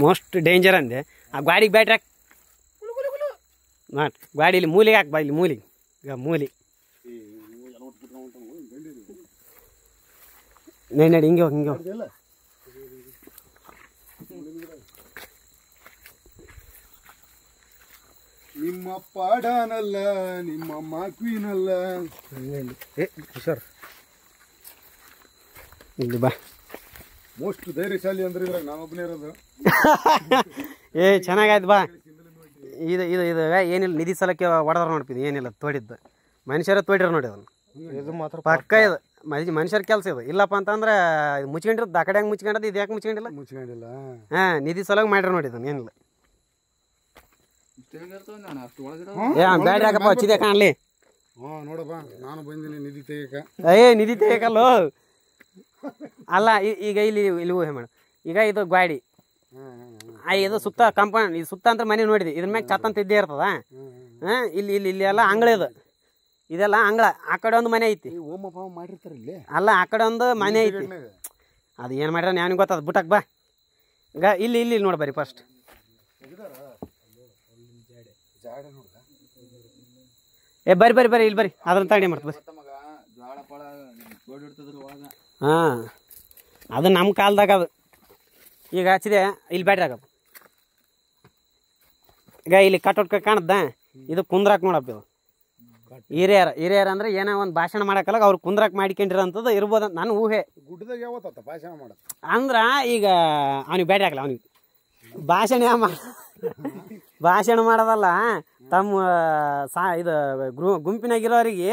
Most danger ಅಂದೆ. ಆ ಗಾಡಿಗೆ ಬ್ಯಾಟ್ರಿ ಹಾಕಿ ಮಾಡಿ ಗಾಡೀಲಿ ಮೂಲಿಗೆ ಹಾಕಿ ಬಾ, ಇಲ್ಲಿ ಮೂಲಿಗೆ ಈಗ ಮೂಲಿ ನಡಿ ಹಿಂಗೆ ಹೋಗಿ ಹಿಂಗೆ ಹೋಗಿ. ನಿಮ್ಮ ಪಾಡನಲ್ಲ ನಿಮ್ಮ ಮಾಕ್ವಿನಲ್ಲ ಸರ್ ಇಲ್ಲಿ ಬಾ. ಮೋಸ್ಟ್ ಧೈರ್ಯಶಾಲಿ ಅಂದ್ರೆ ಇದ್ರಾಗ ನಾನೊಬ್ಬನೇ ಇರೋದು. ಚೆನ್ನಾಗಾಯ್ತು ಬಾ. ಇದು ಇದು ಇದು ಏನಿಲ್ಲ, ನಿಧಿ ಸಲಕ್ಕೆ ಹೊಡೆದ್ರ ನೋಡ್ತೀನಿ, ಏನಿಲ್ಲ ತೋಡಿದ್ದು ಮನುಷ್ಯರ ತೋಡಿರ ನೋಡಿ ಅದನ್ನು. ಇದು ಮಾತ್ರ ಪಕ್ಕ ಇದು ಮನುಷ್ಯರ ಕೆಲಸ ಇದು. ಇಲ್ಲಪ್ಪ ಅಂತಂದ್ರೆ ಮುಚ್ಕೊಂಡಿರೋದು ಆ ಕಡೆ ಹೆಂಗೆ ಮುಚ್ಕೊಂಡದ್ದು, ಇದು ಯಾಕೆ ಮುಚ್ಕೊಂಡಿಲ್ಲ. ಹಾಂ, ನಿಧಿ ಸಲಗ ಮಾಡ್ಯಾರ ನೋಡಿ ಇದನ್ನು, ಏನಿಲ್ಲ. ಬ್ಯಾಡ್ರಿ ಹಾಕಪ್ಪ, ಹಚ್ಚಿದೆ ಕಾಣಲಿ. ನೋಡಪ್ಪ, ನಾನು ಬಂದಿನಿ ನಿಧಿ ತೆಗಿಯಕ. ನಿಧಿ ತೆಗಿಯಕಲ್ಲೋ ಅಲ್ಲ. ಈಗ ಇಲ್ಲಿ ಇಲ್ಲಿ ಊಹೆ ಮಾಡು. ಈಗ ಇದು ಗಾಡಿ ಇದು ಸುತ್ತ ಕಂಪೌಂಡ್, ಇದು ಸುತ್ತ ಅಂತ ಮನೆ ನೋಡಿದ್ವಿ, ಇದ್ರ ಮ್ಯಾಗ ಛತ್ ಅಂತ ಇದ್ದೇ ಇರ್ತದ. ಇಲ್ಲಿ ಇಲ್ಲಿ ಇಲ್ಲಿ ಎಲ್ಲ ಅಂಗಳ ಇದು, ಇದೆಲ್ಲ ಅಂಗಳ. ಆ ಕಡೆ ಒಂದು ಮನೆ ಐತಿ, ಮಾಡಿರ್ತಾರ ಇಲ್ಲಿ. ಅಲ್ಲ ಆ ಕಡೆ ಒಂದು ಮನೆ ಐತಿ. ಅದು ಏನು ಮಾಡ್ಯಾರ ನನಗೆ ಗೊತ್ತದ, ಬುಟ್ಟಕ್ ಬಾ. ಈಗ ಇಲ್ಲಿ ಇಲ್ಲಿ ನೋಡಿ ಬರ್ರಿ ಫಸ್ಟ್. ಬರ್ರಿ ಬರ್ರಿ ಬರ್ರಿ ಇಲ್ಲಿ ಬರ್ರಿ, ಅದ್ರನ್ನ ತಗೊಂಡು ಮಾಡ್ತ ಬರ್ರಿ. ಹಾಂ, ಅದು ನಮ್ಮ ಕಾಲದಾಗ ಅದು. ಈಗ ಹಚ್ಚಿದೆ, ಇಲ್ಲಿ ಬ್ಯಾಟ್ರಿ ಆಗಪ್ಪ. ಈಗ ಇಲ್ಲಿ ಕಟ್ಟೋಟ್ ಕಾಣದ್ದ, ಇದು ಕುಂದ್ರಾಕ್ ನೋಡಪ್ಪ. ಇದು ಹಿರಿಯರ್ ಅಂದ್ರೆ ಏನೋ ಒಂದು ಭಾಷಣ ಮಾಡಕ್ಕಲ್ಲ, ಅವ್ರು ಕುಂದ್ರಾಕ್ ಮಾಡ್ಕೊಂಡಿರೋಂಥದ್ದು ಇರ್ಬೋದು ನನ್ನ ಊಹೆ. ಗುಡ್ಡದಾಗ ಯಾವತ್ತ ಭಾಷಣ ಮಾಡ ಅಂದ್ರ ಈಗ ಅವ್ನಿಗೆ ಬ್ಯಾಟ್ರಿ ಹಾಕಲ್ಲ. ಅವ್ನಿಗೆ ಭಾಷಣ ಮಾಡೋದಲ್ಲ, ತಮ್ಮ ಇದು ಗುಂಪಿನಾಗಿರೋರಿಗೆ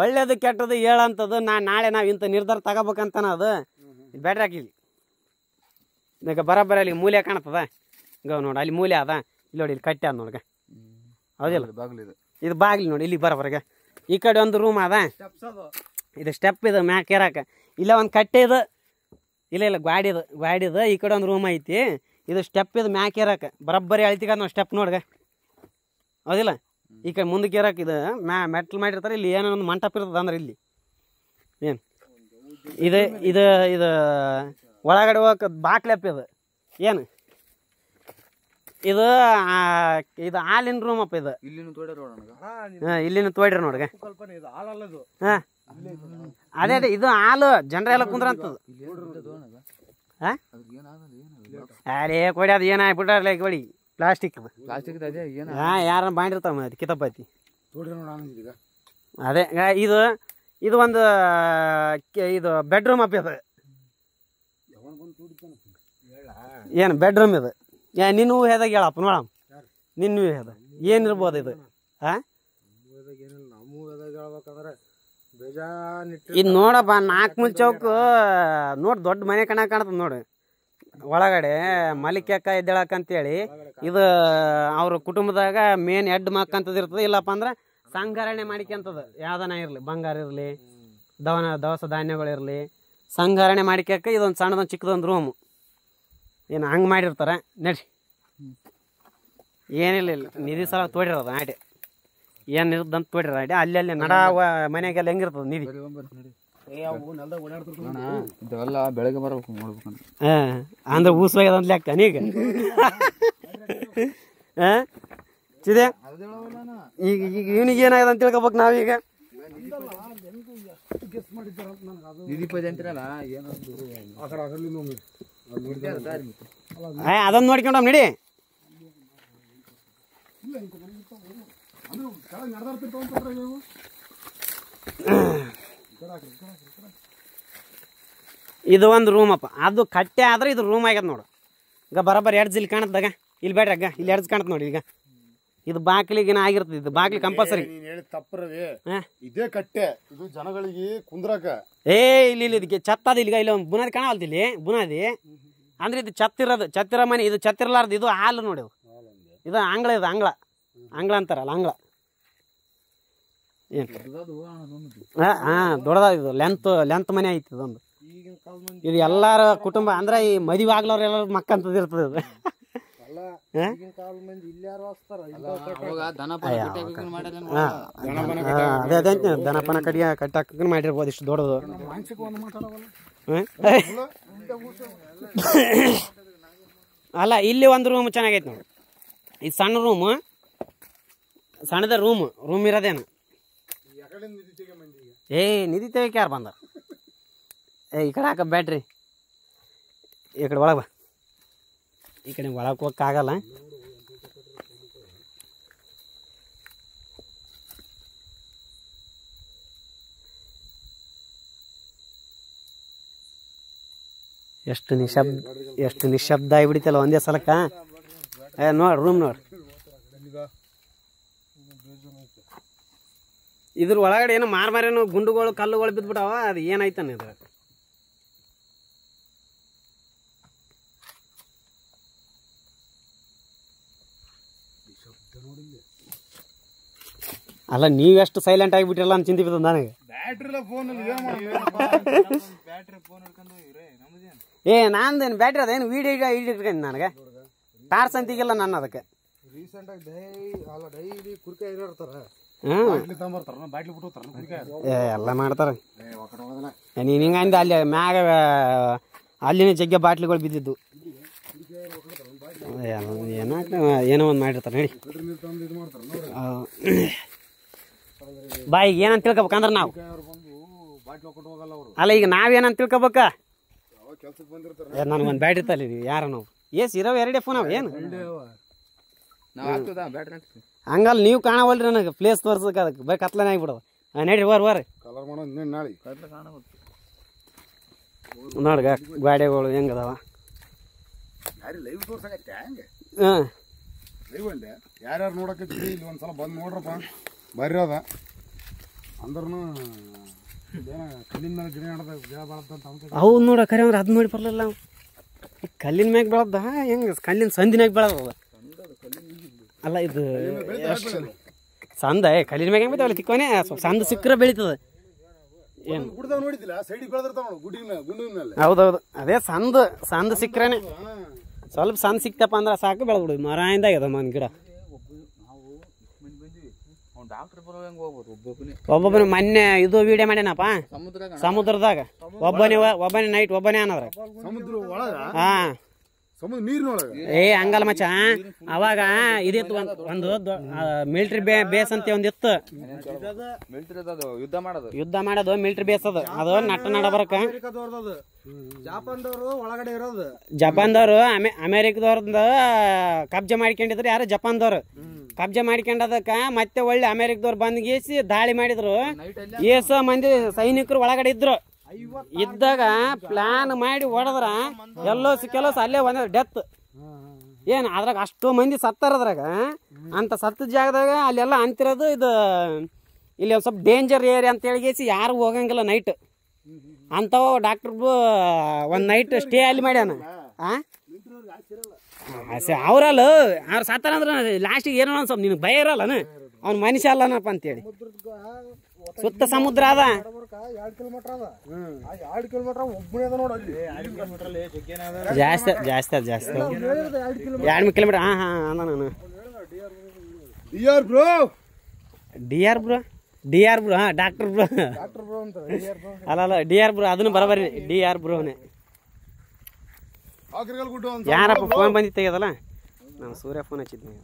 ಒಳ್ಳೇದು ಕೆಟ್ಟದ್ದು ಹೇಳಂಥದ್ದು. ನಾಳೆ ನಾವು ಇಂಥ ನಿರ್ಧಾರ ತಗೋಬೇಕಂತಾನ ಅದು. ಇದು ಬ್ಯಾಟ್ರಿ ಹಾಕಿಲಿ. ಈಗ ಬರೋಬ್ಬರ ಅಲ್ಲಿ ಮೂಲೆ ಕಾಣ್ತದ. ಈಗ ನೋಡಿ ಅಲ್ಲಿ ಮೂಲೆ ಅದ, ಇಲ್ಲಿ ನೋಡಿ ಇಲ್ಲಿ ಕಟ್ಟೆ ಅದ ನೋಡ್ಗ, ಹೌದಿಲ್ಲ? ಇದು ಬಾಗಿಲು ನೋಡಿ, ಇಲ್ಲಿ ಬರೋಬರ್ಗ ಈ ಕಡೆ ಒಂದು ರೂಮ್ ಅದ, ಇದು ಸ್ಟೆಪ್ ಇದು ಮ್ಯಾಕ್ ಏರಾಕ. ಇಲ್ಲ ಒಂದು ಕಟ್ಟೆ ಇದು, ಇಲ್ಲ ಗಾಡಿದು ಈ ಕಡೆ ಒಂದು ರೂಮ್ ಐತಿ. ಇದು ಸ್ಟೆಪ್ ಇದು ಮ್ಯಾಕ್ ಏರಾಕ ಬರೋಬ್ಬರಿ ಅಳಿತಿಗ ನಾವು ಸ್ಟೆಪ್ ನೋಡ್ಗ, ಹೌದಿಲ್ಲ? ಈ ಕಡೆ ಮುಂದಕ್ಕೆ ಏರಾಕ ಇದು ಮೆಟ್ಲ್ ಮಾಡಿರ್ತಾರೆ. ಇಲ್ಲಿ ಏನೋ ಒಂದು ಮಂಟಪ ಇರ್ತದೆ ಅಂದ್ರೆ ಇಲ್ಲಿ ಏನು ಇದು ಇದು ಇದು ಒಳಗಡೆ ಹೋಗಕ್ಕೆ ಬಾಕ್ಲೆಪ್ ಇದು ಏನು ಇದು ಇದು ಹಾಲಿನ ರೂಮ್ ಅಪ್ಪ. ಇದು ಇಲ್ಲಿನ ತೋಡ್ರಿ ನೋಡ್ಗ. ಹಾಂ, ಅದೇ ಇದು ಹಾಲು ಜನರೆಲ್ಲ ಕುಂದ್ರ ಅಂತದ್ದು. ಹಾಂ, ಅದೇ ಕೊಡಿ, ಅದು ಏನಾಗ್ಬಿಟ್ಟಾರಲ್ಲ ಕೊಡಿ, ಪ್ಲಾಸ್ಟಿಕ್. ಹಾಂ, ಯಾರನ್ನ ಬಾಂಡಿರ್ತಾವ ಅದು ಕಿತಪಾತಿ. ಅದೇ ಇದು ಇದು ಒಂದು ಇದು ಬೆಡ್ರೂಮ್ ಅಪ್ಪ. ಇದು ಏನು ಬೆಡ್ರೂಮ್ ಇದು. ನಿನ್ನ ಊಹೆದಾಗ ಹೇಳಪ್ಪ ನೋಡಮ್ಮ, ನಿನ್ನ ಊಹೆದ ಏನಿರ್ಬೋದು ಇದು? ಹಾಂ, ಇದು ನೋಡಪ್ಪ, 4 ಮೂಲ ಚೌಕ್ ನೋಡಿ, ದೊಡ್ಡ ಮನೆ ಕಾಣ್ತದ ನೋಡಿ. ಒಳಗಡೆ ಮಲಿಕ್ಯಾಕ ಎದ್ದೇಳಕ್ಕಂತೇಳಿ ಇದು ಅವ್ರ ಕುಟುಂಬದಾಗ ಮೇನ್ ಹೆಡ್ ಮಕ್ಕಂತದ್ದು ಇರ್ತದೆ. ಇಲ್ಲಪ್ಪ ಅಂದ್ರೆ ಸಂಘರಣೆ ಮಾಡಿಕೆಂತದ, ಯಾವ್ದನ ಇರಲಿ, ಬಂಗಾರ ಇರಲಿ, ದವಸ ಧಾನ್ಯಗಳಿರಲಿ, ಸಂಘರಣೆ ಮಾಡಿಕ್ಯಾಕ ಇದೊಂದು ಸಣ್ಣದೊಂದು ಚಿಕ್ಕದೊಂದು ರೂಮು. ಏನು ಹಂಗೆ ಮಾಡಿರ್ತಾರೆ ನಡಿ. ಏನಿಲ್ಲ, ಇಲ್ಲ ನಿಧಿ ಸಲ ತೋಡಿರೋದು ಆಟೆ, ಏನು ಇರುದಂತ ತೋಡಿರ ಆಟೆ. ಅಲ್ಲಿ ನಡ ಮನೆಗೆಲ್ಲ ಹೆಂಗಿರ್ತದ ನಿಧಿ. ಬೆಳಗ್ಗೆ ಬರ್ಬೇಕು ನೋಡ್ಬೇಕಂತ. ಹಾಂ, ಅಂದ್ರೆ ಊಸೋಗ್ಯದ ಅಂತ ಲೆಕ್ಕ ನೀಗ. ಹಾಂ ಚಿದೆ, ಈಗ ಈಗ ಇವನಿಗೆ ಏನಾಗ್ಯದ ಅಂತ ತಿಳ್ಕೊಬೇಕು ನಾವೀಗ. ಅದನ್ನ ನೋಡ್ಕೊಂಡ ನಡಿ. ಇದು ಒಂದು ರೂಮ್ ಅಪ್ಪ. ಅದು ಕಟ್ಟೆ ಆದ್ರೆ ಇದು ರೂಮ್ ಆಗ್ಯದ ನೋಡು. ಈಗ ಬರೋಬ್ಬರಿ ಎಡ್ಜ್ ಇಲ್ಲಿ ಕಾಣತ್ದಾಗ, ಇಲ್ಲಿ ಬೇಡ್ರಿ ಈಗ ಇಲ್ಲಿ ಎಡ್ಜ್ ಕಾಣತ್ ನೋಡಿ. ಈಗ ಇದು ಬಾಗಿಲಿಗೇನ ಆಗಿರ್ತದೆ, ಇದು ಬಾಗಿಲು ಕಂಪಲ್ಸರಿ. ಇದೇ ಕಟ್ಟೆ, ಇದು ಜನಗಳಿಗೆ ಕುಂದ್ರಾಕ. ಇಲ್ಲಿ ಇಲ್ಲಿ ಇದಕ್ಕೆ ಛತ್ ಅದ. ಇಲ್ಲಿ ಒಂದು ಬುನಾದಿ ಕಾಣವಲ್ತಿಲ್ಲಿ, ಬುನಾದಿ ಅಂದ್ರೆ ಇದು ಛತ್ತಿರ ಮನೆ. ಇದು ಛತ್ತಿರಲಾರ್ದು, ಇದು ಹಾಲು ನೋಡಿ. ಇದು ಅಂಗಳ, ಇದು ಅಂಗಳ ಅಂತಾರಲ್ಲ, ಅಂಗಳ. ಏನು ಹಾಂ, ದೊಡ್ಡದ. ಇದು ಲೆಂತ್ ಮನೆ ಐತಿ ಇದೊಂದು. ಇದು ಎಲ್ಲಾರ ಕುಟುಂಬ ಅಂದ್ರೆ ಈ ಮದುವೆ ಆಗ್ಲವ್ರ ಎಲ್ಲಾರು ಮಕ್ಕಂತದ ಇರ್ತದೆ ಇದು. ಅದೇ ದನಪನ ಕಟ್ಟಾಕ ಮಾಡಿರ್ಬೋದು ಇಷ್ಟು ದೊಡ್ಡದು. ಅಲ್ಲ ಇಲ್ಲಿ ಒಂದು ರೂಮ್ ಚೆನ್ನಾಗೈತೆ ನೋಡಿ. ಇದು ಸಣ್ಣ ರೂಮು, ಸಣ್ಣದ ರೂಮ್ ಇರೋದೇನು. ನಿಧಿ ತೆಗಿಯಕ್ಕೆ ಯಾರು ಬಂದ? ಈ ಕಡೆ ಹಾಕ ಬ್ಯಾಟ್ರಿ, ಈ ಕಡೆ ಒಳಗೆ ಬಾ. ಈ ಕಡೆ ಒಳಗೆ ಹೋಗಕ್ಕಾಗಲ್ಲ. ಎಷ್ಟು ನಿಶಬ್ದ ಆಗಿಬಿಡಿತಲ್ಲ ಒಂದೇ ಸಲಕ್ಕ. ನೋಡಿ ರೂಮ್ ನೋಡಿ. ಇದ್ರ ಒಳಗಡೆ ಏನೋ ಮಾರ್ಮಾರೇನು ಗುಂಡುಗಳು ಕಲ್ಲುಗಳು ಬಿದ್ಬಿಟ್ಟಾವ. ಅದು ಏನಾಯ್ತಾನೆ ಅದು? ಅಲ್ಲ ನೀವೆಷ್ಟು ಸೈಲೆಂಟ್ ಆಗಿಬಿಟ್ಟಿರಲ್ಲ ಅಂತ ಚಿಂತೆ ಬಿದ್ದದ ನನಗೆ. ನಂದೇನು ಬ್ಯಾಟ್ರಿ ಅದೇನು ವಿಡಿಯೋ ಇಟ್ಕೊಂಡು ನನಗೆ ಟಾರ್ಚ್ ಅಂತಿಗೆಲ್ಲ ನಾನು ಅದಕ್ಕೆ ಎಲ್ಲ ಮಾಡ್ತಾರ. ನೀನು ಹಿಂಗಂದ ಅಲ್ಲಿ ಮ್ಯಾಗ ಅಲ್ಲಿನ ಜಗ್ಗೆ ಬಾಟ್ಲಿಗಳು ಬಿದ್ದಿದ್ದು ಏನೋ ಒಂದು ಮಾಡಿರ್ತಾರೆ ಹೇಳಿ. ಬಾ ಈಗ ಏನಂತ ತಿಳ್ಕೊಬೇಕಂದ್ರೆ ನಾವು ಅಲ್ಲ ಈಗ ನಾವೇನಂತ ತಿಳ್ಕೊಬೇಕ? ನನಗೊಂದು ಬ್ಯಾಟ್ರಿ ತಲ್ಲಿ ಯಾರ ನಾವು ಇರೋವು ಎರಡೇ ಫೋನ್ ಅವ ಏನು ಹಂಗಲ್ಲ. ನೀವು ಕಾಣವಲ್ರಿ ನನಗೆ ಪ್ಲೇಸ್ ತೋರ್ಸಕ್ಕೆ ಅದಕ್ಕೆ ಬೈ ಕತ್ಲನೇ ಆಗಿಬಿಡೋದು. ನಡ್ರಿ ಬರ್ರಿ ನೋಡ್ಗ ಗಾಡಿಗಳು ಹೆಂಗದಾವ. ಯಾರ್ಯಾರು ನೋಡಕತ್ತಿ ಇಲ್ಲಿ ಒಂದ್ಸಲ ಬಂದು ನೋಡ್ರಪ್ಪ ಬರ್ರಿ. ಅದ ಅಂದ್ರೂ ಕಲ್ಲಿನ ಮೇಲೆ ಗಿಡ ಅವು ನೋಡ ಕರೆ ಅಂದ್ರೆ ಅದು ನೋಡಿ ಬರ್ಲಿಲ್ಲ. ಈ ಕಲ್ಲಿನ ಮ್ಯಾಗ ಬೆಳದ ಹೆಂಗ ಕಲ್ಲಿನ ಸಂದಿನಾಗ ಬೆಳದ. ಅಲ್ಲ ಇದು ಸಂದ ಕಲ್ಲಿನ ಮ್ಯಾಗ ಹೆಂಗ್ ಬೆಳಿತಾವಲ್ಲ ತಿಕ್ಕೋನೆ ಸ್ವಲ್ಪ ಸಂದ ಸಿಕ್ಕರೆ ಬೆಳಿತದ. ಏನು ಹೌದೌದು ಅದೇ ಸಂದ ಸಿಕ್ಕರೇನೆ. ಸ್ವಲ್ಪ ಸಂದ ಸಿಕ್ತಪ್ಪ ಅಂದ್ರೆ ಸಾಕು ಬೆಳೆದ್ಬಿಡುದು. ಮರಾಯಿಂದಾಗ್ಯದ ಮನ್ ಗಿಡ. ಒಬ್ಬೊಬ್ಬನ ಮೊನ್ನೆ ಇದು ವಿಡಿಯೋ ಮಾಡ್ಯಾನಪ್ಪ ಸಮುದ್ರದಾಗ. ಒಬ್ಬನೇ ನೈಟ್ ಒಬ್ಬನೇ ಅನ್ನೋದ್ರ ಹಾ ಹಂಗಲ್ಲ ಮಚ್ಚ. ಅವಾಗ ಇದಿತ್ತು ಒಂದು ಮಿಲಿಟರಿ ಬೇಸ್ ಅಂತ ಒಂದಿತ್ತು. ಯುದ್ಧ ಮಾಡೋದು ಮಿಲಿಟರಿ ಬೇಸ್ ಅದು ನಟ್ಟ ನಡ ಬರಕ. ಜಪಾನ್ದವ್ರು ಅಮೆರಿಕದವ್ರದ ಕಬ್ಜಾ ಮಾಡ್ಕೊಂಡಿದ್ರು. ಯಾರು ಜಪಾನ್ದವ್ರು ಕಬ್ಜಾ ಮಾಡ್ಕೊಂಡದಕ್ಕ ಮತ್ತೆ ಒಳ್ಳೆ ಅಮೆರಿಕದವ್ರು ಬಂದ್ ಗೀಸಿ ದಾಳಿ ಮಾಡಿದ್ರು. ಏಸ ಮಂದಿ ಸೈನಿಕರು ಒಳಗಡೆ ಇದ್ದಾಗ ಪ್ಲಾನ್ ಮಾಡಿ ಹೊಡೆದ್ರ ಕೆಲಸ ಅಲ್ಲೇ ಒಂದ್ ಡೆತ್. ಏನ್ ಅದ್ರಾಗ ಅಷ್ಟು ಮಂದಿ ಸತ್ತಾರದ್ರಾಗ. ಅಂತ ಸತ್ತ ಜಾಗದಾಗ ಅಲ್ಲೆಲ್ಲ ಅಂತಿರೋದು ಇದು ಇಲ್ಲಿ ಒಂದ್ ಸ್ವಲ್ಪ ಡೇಂಜರ್ ಏರಿಯಾ ಅಂತ ಹೇಳಿಗೇಸಿ ಯಾರು ಹೋಗಂಗಿಲ್ಲ ನೈಟ್ ಅಂತವ. ಡಾಕ್ಟರ್ ಒಂದ್ ನೈಟ್ ಸ್ಟೇ ಅಲ್ಲಿ ಮಾಡ್ಯಾನ. ಅವ್ರಲ್ಲ ಅವ್ರು ಸತ್ತಾರ ಅಂದ್ರೆ ಲಾಸ್ಟಿಗೆ ಏನೋ ಒಂದ್ ಸ್ವಲ್ಪ ನಿನಗೆ ಭಯ ಇರಲ್ಲನ ಅವ್ನ ಮನುಷ್ಯ ಅಲ್ಲನಪ್ಪ ಅಂತೇಳಿ. ಸುತ್ತ ಸಮುದ್ರ ಅದ. ಜಾಸ್ತಿ ಜಾಸ್ತಿ ಅದ ಜಾಸ್ತಿ 2 ಕಿಲೋಮೀಟರ್. ಹಾ ಅಂದ ನಾನು D R bro doctor bro ಅಲ್ಲ ಡಿ ಆರ್ ಬ್ರೋ ಅದನ್ನು ಬರಬರಿ ಡಿ ಆರ್ ಬ್ರೋನೆ. ಯಾರಪ್ಪ ಫೋನ್ ಬಂದಿತ್ತು ತೆಗೆದಲ್ಲ ನಾನು ಸೂರ್ಯ ಫೋನ್ ಹಚ್ಚಿದ್ನಿ.